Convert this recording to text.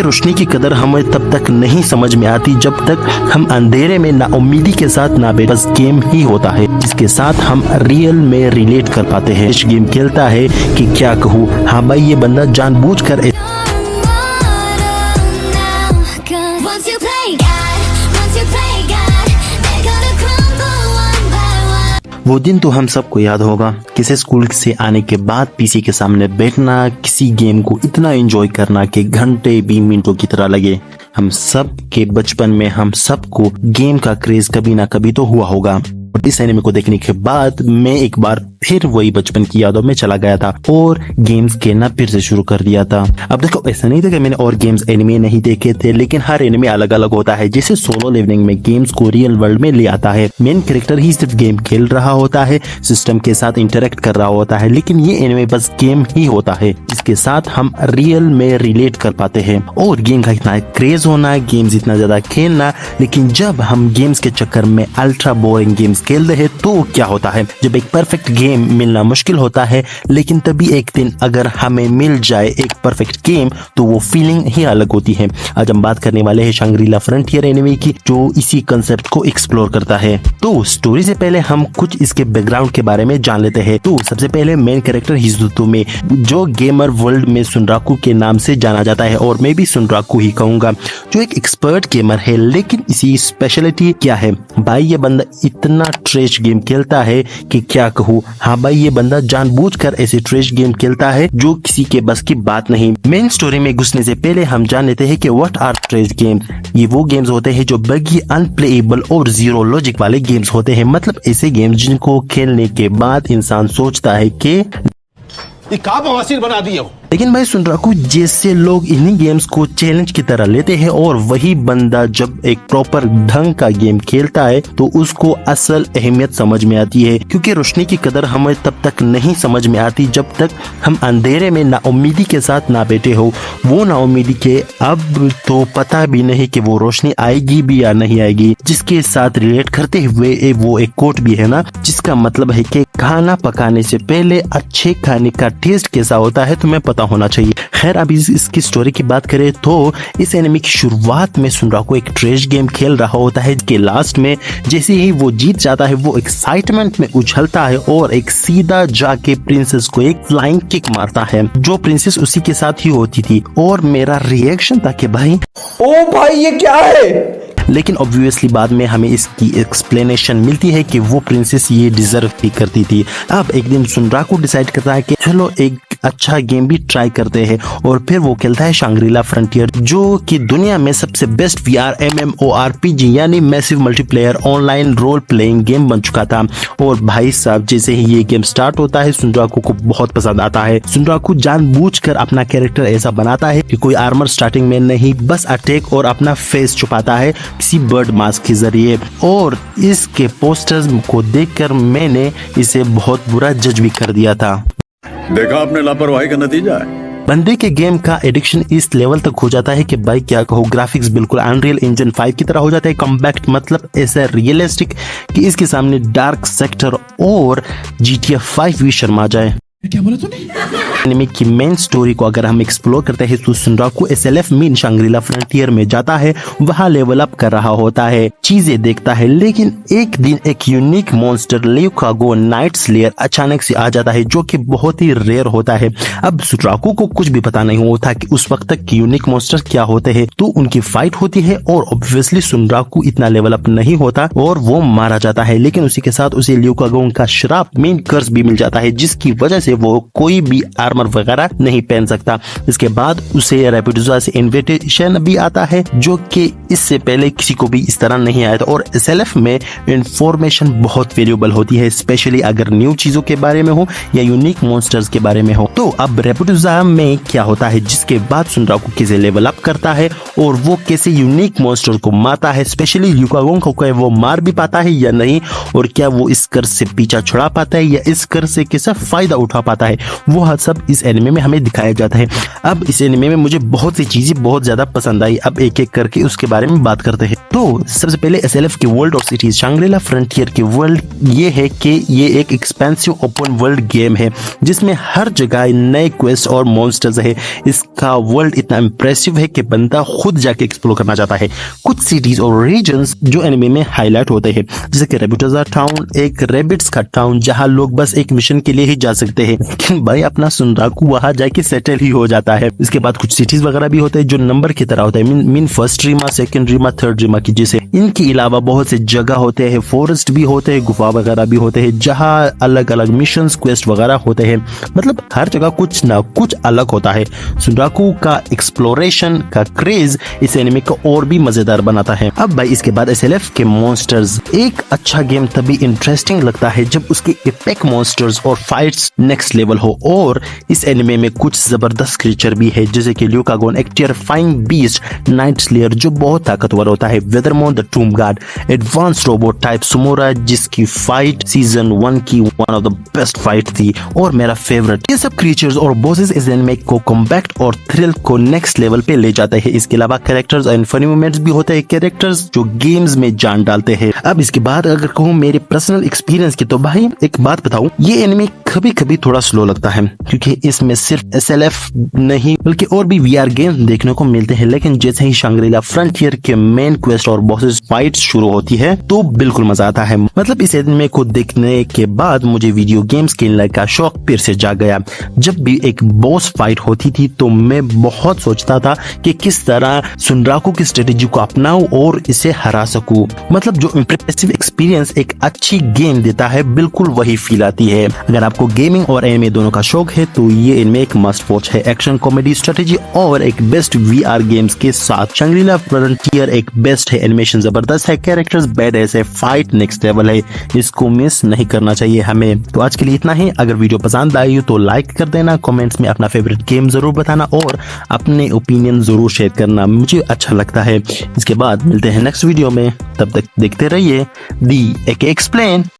रोशनी की कदर हमें तब तक नहीं समझ में आती जब तक हम अंधेरे में नाउम्मीदी के साथ ना बैठे। बस गेम ही होता है जिसके साथ हम रियल में रिलेट कर पाते हैं। इस गेम खेलता है कि क्या कहूँ, हाँ भाई ये बंदा जानबूझकर वो दिन तो हम सबको याद होगा। किसी स्कूल से आने के बाद पीसी के सामने बैठना, किसी गेम को इतना एंजॉय करना कि घंटे भी मिनटों की तरह लगे। हम सब के बचपन में हम सबको गेम का क्रेज कभी ना कभी तो हुआ होगा। और इस एनिमे को देखने के बाद मैं एक बार फिर वही बचपन की यादों में चला गया था और गेम्स खेलना फिर से शुरू कर दिया था। अब देखो, ऐसा नहीं था कि मैंने और गेम्स एनिमे नहीं देखे थे, लेकिन हर एनिमे अलग अलग होता है। जैसे सोलो लिविंग में गेम्स को रियल वर्ल्ड में ले आता है। मेन कैरेक्टर ही सिर्फ गेम खेल रहा होता है, सिस्टम के साथ इंटरेक्ट कर रहा होता है, लेकिन ये एनिमे बस गेम ही होता है इसके साथ हम रियल में रिलेट कर पाते हैं। और गेम का इतना क्रेज होना, गेम्स इतना ज्यादा खेलना, लेकिन जब हम गेम्स के चक्कर में अल्ट्रा बोरिंग गेम्स खेल रहे तो क्या होता है, जब एक परफेक्ट गेम मिलना मुश्किल होता है, लेकिन तभी एक दिन अगर हमें मिल जाए एक परफेक्ट गेम तो वो फीलिंग ही अलग होती है। आज हम बात करने वाले हैं शांग्री-ला फ्रंटियर एनिमे की, जो इसी कंसेप्ट को एक्सप्लोर करता है। तो स्टोरी से पहले हम कुछ इसके बैकग्राउंड के बारे में जान लेते हैं। तो सबसे पहले मेन कैरेक्टर हिजुतोमे, जो गेमर वर्ल्ड में सुनराकू के नाम से जाना जाता है, और मैं भी सुनराकू ही कहूंगा, जो एक एक्सपर्ट गेमर है। लेकिन इसी स्पेशलिटी क्या है भाई, ये बंदा इतना ट्रेश गेम खेलता है कि क्या कहूँ, हाँ भाई ये बंदा जानबूझकर ऐसे ट्रेश गेम खेलता है जो किसी के बस की बात नहीं। मेन स्टोरी में घुसने से पहले हम जान लेते हैं कि व्हाट आर ट्रेश गेम्स। ये वो गेम्स होते हैं जो बगी, अनप्लेएबल और जीरो लॉजिक वाले गेम्स होते हैं। मतलब ऐसे गेम्स जिनको खेलने के बाद इंसान सोचता है कि ये का बवासीर बना दिए हो। लेकिन भाई सुनराकू जैसे लोग इन्हीं गेम्स को चैलेंज की तरह लेते हैं, और वही बंदा जब एक प्रॉपर ढंग का गेम खेलता है तो उसको असल अहमियत समझ में आती है। क्योंकि रोशनी की कदर हमें तब तक नहीं समझ में आती जब तक हम अंधेरे में नाउम्मीदी के साथ ना बैठे हो। वो नाउम्मीदी के अब तो पता भी नहीं कि वो रोशनी आएगी भी या नहीं आएगी, जिसके साथ रिलेट करते हुए वो एक कोट भी है ना, जिसका मतलब है कि खाना पकाने से पहले अच्छे खाने का टेस्ट कैसा होता है तुम्हें पता होना चाहिए। खैर, अब इसकी स्टोरी की बात करें तो इस एनिमे की शुरुआत में सुनराकू एक ट्रेश गेम खेल रहा होता है कि लास्ट में जैसे ही वो जीत जाता है वो एक्साइटमेंट में उछलता है और एक सीधा जाके प्रिंसेस को एक फ्लाइंग किक मारता है, जो प्रिंसेस उसी के साथ ही होती थी। और मेरा रिएक्शन था कि भाई ओ भाई ये क्या है। लेकिन ऑब्वियसली बाद में हमें इसकी एक्सप्लेनेशन मिलती है कि वो प्रिंसेस ये डिजर्व भी करती थी। अब एक दिन सुनराकू डिसाइड करता है कि चलो एक अच्छा गेम भी ट्राई करते हैं, और फिर वो खेलता है शांग्री-ला फ्रंटियर, जो कि दुनिया में सबसे बेस्ट VR MMORPG यानी massive multiplayer online role playing game बन चुका था। और भाई साहब जैसे ही ये गेम स्टार्ट होता है सुनराकू को बहुत पसंद आता है। सुनराकू जानबूझकर अपना कैरेक्टर ऐसा बनाता है कि कोई आर्मर स्टार्टिंग में नहीं, बस अटैक और अपना फेस छुपाता है किसी बर्ड मास्क के जरिए। और इसके पोस्टर्स को देखकर मैंने इसे बहुत बुरा जज भी कर दिया था। देखा आपने लापरवाही का नतीजा है। बंदे के गेम का एडिक्शन इस लेवल तक हो जाता है कि भाई क्या कहूँ, ग्राफिक्स बिल्कुल अनरियल इंजन 5 की तरह हो जाता है। कॉम्पैक्ट मतलब ऐसा रियलिस्टिक कि इसके सामने डार्क सेक्टर और GTA 5 भी शर्मा जाए। क्या बोला तूने? एनिमे की मेन स्टोरी को अगर हम एक्सप्लोर करते हैं तो सुनराकू SLF मीन शांग्री-ला फ्रंटियर में जाता है, वहां लेवल अप कर रहा होता है, चीजें देखता है। लेकिन एक दिन एक यूनिक मॉन्स्टर ल्यूकागो नाइट स्लेयर अचानक से आ जाता है, जो कि बहुत ही रेयर होता है। अब सुनराकू को कुछ भी पता नहीं होता कि उस वक्त तक यूनिक मॉन्स्टर क्या होते हैं। तो उनकी फाइट होती है और ऑब्वियसली सुनराकू इतना लेवल अप नहीं होता और वो मारा जाता है। लेकिन उसी के साथ उसे ल्यूकागो का श्राप मीन कर्स भी मिल जाता है, जिसकी वजह से वो कोई भी आर्मर वगैरह नहीं पहन सकता। इसके बाद उसे रैपिडुजा से इन्विटेशन भी आता है, जो कि इससे पहले किसी को भी इस तरह नहीं आया था। और SLF में इंफॉर्मेशन बहुत वेल्यूएबल होती है, स्पेशली अगर न्यू चीजों के बारे में हो या यूनिक मॉन्स्टर्स के बारे में हो। तो अब रैपिडुजा में क्या होता है, जिसके बाद सुनराकू कैसे लेवल अप करता है और वो कैसे यूनिक मॉन्स्टर को मारता है, स्पेशली ल्यूकागो को वो मार भी पाता है या नहीं, और क्या वो इस कर्ज से पीछा छुड़ा पाता है या इस कर्ज से कैसा फायदा उठा पाता है, वो सब सब इस एनिमे में हमें दिखाया जाता है। अब इस एनिमे में मुझे बहुत सी चीजें बहुत ज्यादा पसंद आई। अब एक एक करके उसके बारे में बात करते हैं। तो सबसे पहले एसएलएफ के वर्ल्ड ऑफ सिटीज शंग्री-ला फ्रंटियर के वर्ल्ड ये है कि ये एक एक्सपेंसिव ओपन वर्ल्ड गेम है जिसमें हर जगह नए क्वेस्ट और मॉन्स्टर्स है। इसका वर्ल्ड इतना इंप्रेसिव है कि बंदा खुद जाके एक्सप्लोर करना चाहता है। कुछ सिटीज और रीजन्स जो एनिमे में हाईलाइट होते हैं, जैसे कि रेबिटोजा टाउन, एक रेबिट्स का टाउन जहां लोग बस एक मिशन के लिए ही जा सकते हैं, लेकिन भाई अपना सुनराकू वहां जाके सेटल ही हो जाता है। इसके बाद कुछ सिटीज वगैरह भी होते हैं जो नंबर की तरह होते हैं, mean first Reema, second Reema, third Reema की जैसे। इनके अलावा बहुत से जगह होते हैं, फॉरेस्ट भी होते हैं, गुफा वगैरह भी होते हैं जहां अलग अलग मिशंस क्वेस्ट वगैरह होते हैं। मतलब हर जगह कुछ ना कुछ अलग होता है। सुनराकू का एक्सप्लोरेशन का क्रेज इस एनिमे को और भी मजेदार बनाता है। अब भाई इसके बाद एसएलएफ के मॉन्स्टर्स। एक अच्छा गेम तभी इंटरेस्टिंग लगता है जब उसके एपिक मॉन्स्टर्स और फाइट्स नेक्स्ट लेवल हो, और इस एनिमे में कुछ जबरदस्त क्रीचर भी है जैसे कि ल्यूकागोन, एक टेरिफाइंग बीस्ट, नाइट स्लेयर जो बहुत ताकतवर होता है, वेदरमोन the tomb guard, advance robot type सुमोरा जिसकी फाइट सीजन 1 की one of the best fight थी और मेरा फेवरेट। ये सब क्रीचर्स और बॉसेस इस एनिमे को कॉम्पैक्ट और थ्रिल को नेक्स्ट लेवल पे ले जाते हैं। इसके अलावा कैरेक्टर्स एंड फनी मोमेंट्स भी होते हैं, कैरेक्टर्स जो गेम्स में जान डालते हैं। अब इसके बाद अगर कहूँ मेरे पर्सनल एक्सपीरियंस की, तो भाई एक बात बताऊं, ये एनिमे कभी कभी थोड़ा स्लो लगता है क्योंकि इसमें सिर्फ एसएलएफ नहीं बल्कि और भी वीआर गेम्स देखने को मिलते हैं। लेकिन जैसे ही शंग्री-ला फ्रंटियर के मेन क्वेस्ट और बॉसेस फाइट शुरू होती है तो बिल्कुल मजा आता है। मतलब इस एनिमे को देखने के बाद मुझे वीडियो गेम्स खेलने का शौक फिर से जाग गया। जब भी एक बॉस फाइट होती थी तो मैं बहुत सोचता था कि किस तरह सुनराकू की स्ट्रेटेजी को अपनाऊं और इसे हरा सकूं। मतलब जो इंप्रेसिव एक्सपीरियंस एक अच्छी गेम देता है बिल्कुल वही फील आती है। अगर आपको गेमिंग और एनिमे दोनों का शौक है तो ये एनिमे एक मस्ट वॉच है। एक्शन, कॉमेडी, स्ट्रेटेजी और एक बेस्ट वीआर गेम्स के साथ शंग्री-ला फ्रंटियर एक बेस्ट है। एनिमेशन जबरदस्त है, कैरेक्टर्स बेडएस है, फाइट नेक्स्ट लेवल है, इसको मिस नहीं करना चाहिए हमें। तो आज के लिए इतना ही। अगर वीडियो पसंद आई हो तो लाइक कर देना, कमेंट्स में अपना फेवरेट गेम जरूर बताना और अपने ओपिनियन जरूर शेयर करना, मुझे अच्छा लगता है। इसके बाद मिलते हैं नेक्स्ट वीडियो में, तब तक देखते रहिए दी एके एक्सप्लेन।